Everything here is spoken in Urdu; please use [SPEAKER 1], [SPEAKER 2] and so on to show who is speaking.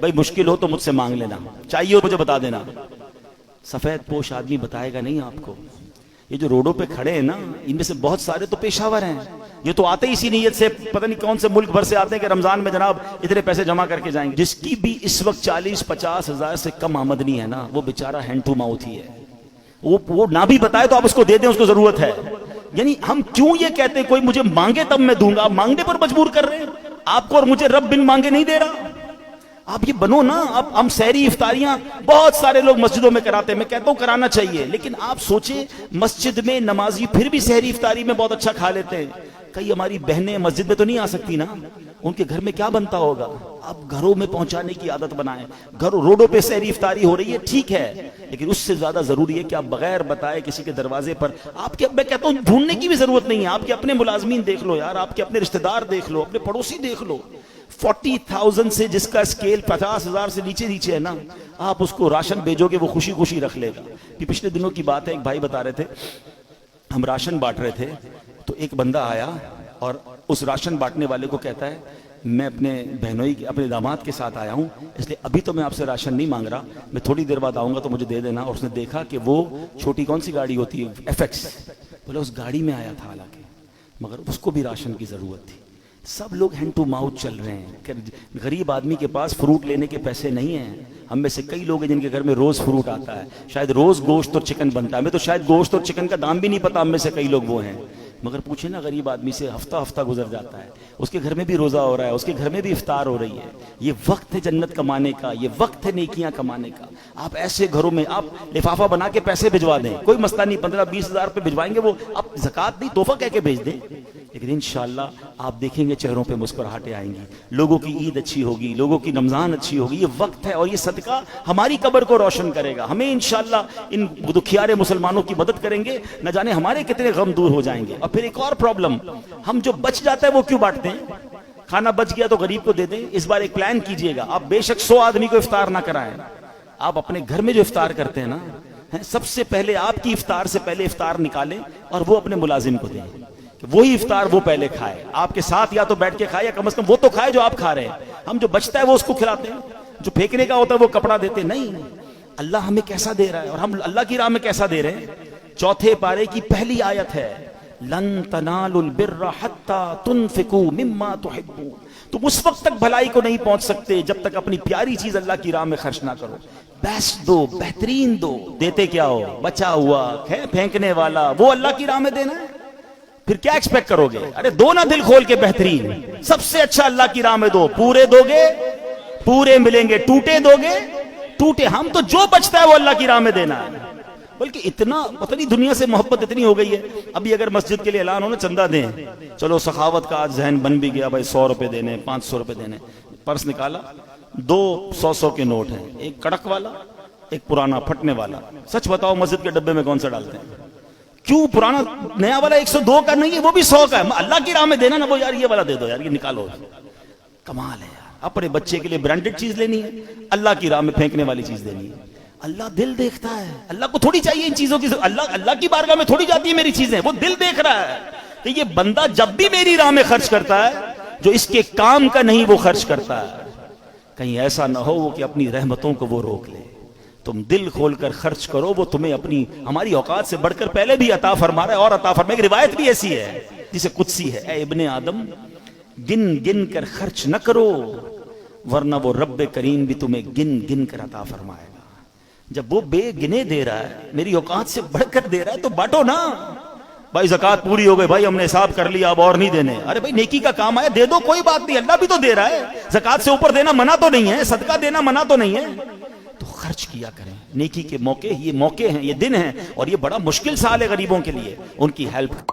[SPEAKER 1] بھائی مشکل ہو تو مجھ سے مانگ لینا، چاہیے ہو مجھے بتا دینا۔ سفید پوش آدمی بتائے گا نہیں آپ کو۔ یہ جو روڈوں پہ کھڑے ہیں نا، ان میں سے بہت سارے تو پیشہ ور ہیں، یہ تو آتے ہی اسی نیت سے، پتہ نہیں کون سے ملک بھر سے آتے ہیں کہ رمضان میں جناب اتنے پیسے جمع کر کے جائیں گے۔ جس کی بھی اس وقت 40-50 ہزار سے کم آمدنی ہے نا، وہ بیچارہ ہینڈ ٹو ماؤتھ ہی ہے، وہ نہ بھی بتائے تو آپ اس کو دے دیں، اس کو ضرورت ہے۔ یعنی ہم کیوں یہ کہتے ہیں کوئی مجھے مانگے تب میں دوں گا، مانگنے پر مجبور کر رہے ہیں آپ کو، اور مجھے رب بن مانگے نہیں دے رہا۔ آپ یہ بنو نا۔ اب ہم سحری افطاریاں بہت سارے لوگ مسجدوں میں کراتے ہیں، میں کہتا ہوں کرانا چاہیے، لیکن آپ سوچیں مسجد میں نمازی پھر بھی سحری افطاری میں بہت اچھا کھا لیتے ہیں، کئی ہماری بہنیں مسجد میں تو نہیں آ سکتی نا، ان کے گھر میں کیا بنتا ہوگا؟ آپ گھروں میں پہنچانے کی عادت بنائیں۔ گھروں روڈوں پہ سحری افطاری ہو رہی ہے ٹھیک ہے، لیکن اس سے زیادہ ضروری ہے کہ آپ بغیر بتائے کسی کے دروازے پر، آپ کے، میں کہتا ہوں ڈھونڈنے کی بھی ضرورت نہیں ہے، آپ کے اپنے ملازمین دیکھ لو یار، آپ کے اپنے رشتہ دار دیکھ لو، اپنے پڑوسی دیکھ لو۔ 40,000 سے جس کا اسکیل 50,000 سے نیچے ہے نا، آپ اس کو راشن بھیجو گے وہ خوشی خوشی رکھ لے گا۔ کہ پچھلے دنوں کی بات ہے، ایک بھائی بتا رہے تھے ہم راشن بانٹ رہے تھے، تو ایک بندہ آیا اور اس راشن بانٹنے والے کو کہتا ہے میں اپنے بہنوئی اپنے داماد کے ساتھ آیا ہوں، اس لیے ابھی تو میں آپ سے راشن نہیں مانگ رہا، میں تھوڑی دیر بعد آؤں گا تو مجھے دے دینا۔ اور اس نے دیکھا کہ وہ چھوٹی کون سی گاڑی ہوتی ہے، FX، بولے اس گاڑی میں آیا تھا حالانکہ، مگر اس کو بھی راشن کی ضرورت تھی۔ سب لوگ ہینڈ ٹو ماؤتھ چل رہے ہیں کہ غریب آدمی کے پاس فروٹ لینے کے پیسے نہیں ہیں۔ ہم میں سے کئی لوگ ہیں جن کے گھر میں روز فروٹ آتا ہے، شاید روز گوشت اور چکن بنتا ہے، ہمیں تو شاید گوشت اور چکن کا دام بھی نہیں پتا، ہم میں سے کئی لوگ وہ ہیں، مگر پوچھیں نا غریب آدمی سے، ہفتہ گزر جاتا ہے، اس کے گھر میں بھی روزہ ہو رہا ہے، اس کے گھر میں بھی افطار ہو رہی ہے۔ یہ وقت ہے جنت کمانے کا، یہ وقت ہے نیکیاں کمانے کا۔ آپ ایسے گھروں میں آپ لفافہ بنا کے پیسے بھجوا دیں، کوئی مسئلہ نہیں، 15-20 ہزار پہ بھجوائیں گے، وہ آپ زکوٰۃ نہیں تحفہ کہہ کے بھیج دیں، لیکن انشاءاللہ آپ دیکھیں گے چہروں پہ مسکراہٹیں آئیں گی، لوگوں کی عید اچھی ہوگی، لوگوں کی رمضان اچھی ہوگی۔ یہ وقت ہے اور یہ صدقہ ہماری قبر کو روشن کرے گا، ہمیں انشاءاللہ ان دکھیارے مسلمانوں کی مدد کریں گے، نہ جانے ہمارے کتنے غم دور ہو جائیں گے۔ اور پھر ایک اور پرابلم، ہم جو بچ جاتا ہے وہ کیوں بانٹتے ہیں؟ کھانا بچ گیا تو غریب کو دے دیں۔ اس بار ایک پلان کیجئے گا، آپ بے شک 100 آدمی کو افطار نہ کرائیں، آپ اپنے گھر میں جو افطار کرتے ہیں نا، سب سے پہلے آپ کی افطار سے پہلے افطار نکالیں اور وہ اپنے ملازم کو دیں، وہی افطار وہ پہلے کھائے، آپ کے ساتھ یا تو بیٹھ کے کھائے یا کم از کم وہ تو کھائے جو آپ کھا رہے ہیں۔ ہم جو بچتا ہے وہ اس کو کھلاتے ہیں، جو پھینکنے کا ہوتا ہے وہ کپڑا دیتے نہیں۔ اللہ ہمیں کیسا دے رہا ہے اور ہم اللہ کی راہ میں کیسا دے رہے ہیں۔ 4 پارے کی پہلی آیت ہے لن تنالوا البر حتى تنفقوا مما تحبون، تم اس وقت تک بھلائی کو نہیں پہنچ سکتے جب تک اپنی پیاری چیز اللہ کی راہ میں خرچ نہ کرو، بیسٹ دو، بہترین دو۔ دیتے کیا ہو؟ بچا ہوا پھینکنے والا، وہ اللہ کی راہ میں دینا ہے، پھر کیا ایکسپیکٹ کرو گے؟ ارے دو نا دل کھول کے بہترین، سب سے اچھا اللہ کی راہ میں دو، پورے دو گے پورے ملیں گے، ٹوٹے دو گے ٹوٹے۔ ہم تو جو بچتا ہے وہ اللہ کی راہ میں دینا ہے، بلکہ اتنا پتہ نہیں دنیا سے محبت اتنی ہو گئی ہے۔ ابھی اگر مسجد کے لیے اعلان ہو نا چندہ دیں، چلو سخاوت کا آج ذہن بن بھی گیا، بھائی 100 روپے دینے، 500 روپے دینے، پرس نکالا، 2 100 کے نوٹ ہیں، ایک کڑک والا ایک پرانا پھٹنے والا۔ سچ بتاؤ مسجد کے ڈبے میں کون سا ڈالتے ہیں؟ کیوں؟ پرانا نیا والا 102 کا نہیں ہے، وہ بھی 100 کا ہے، اللہ کی راہ میں دینا نا، وہ یار یہ والا دے دو یار، یہ نکالو۔ کمال ہے یار، اپنے بچے کے لیے برانڈڈ چیز لینی ہے، اللہ کی راہ میں پھینکنے والی چیز لینی ہے۔ اللہ دل دیکھتا ہے، اللہ کو تھوڑی چاہیے ان چیزوں کی، اللہ کی بارگاہ میں تھوڑی جاتی ہے میری چیزیں، وہ دل دیکھ رہا ہے کہ یہ بندہ جب بھی میری راہ میں خرچ کرتا ہے جو اس کے کام کا نہیں وہ خرچ کرتا ہے، کہیں ایسا نہ ہو وہ کہ اپنی رحمتوں کو وہ روک لے۔ تم دل کھول کر خرچ کرو، وہ تمہیں اپنی ہماری اوقات سے بڑھ کر پہلے بھی عطا فرما رہا ہے اور عطا فرما۔ ایک روایت بھی ایسی ہے جسے قدسی ہے، اے ابن آدم گن گن کر خرچ نہ کرو ورنہ وہ رب کریم بھی تمہیں گن گن کر عطا فرمائے گا۔ جب وہ بے گنے دے رہا ہے، میری اوقات سے بڑھ کر دے رہا ہے، تو بانٹو نا۔ بھائی زکوٰۃ پوری ہو گئی، بھائی ہم نے حساب کر لیا اب اور نہیں دینے، ارے بھائی نیکی کا کام آیا دے دو، کوئی بات نہیں، اللہ بھی تو دے رہا ہے۔ زکوٰۃ سے اوپر دینا منع تو نہیں ہے، صدقہ دینا منع تو نہیں ہے، تو خرچ کیا کریں۔ نیکی کے موقع، یہ موقع ہیں، یہ دن ہیں، اور یہ بڑا مشکل سال ہے غریبوں کے لیے، ان کی ہیلپ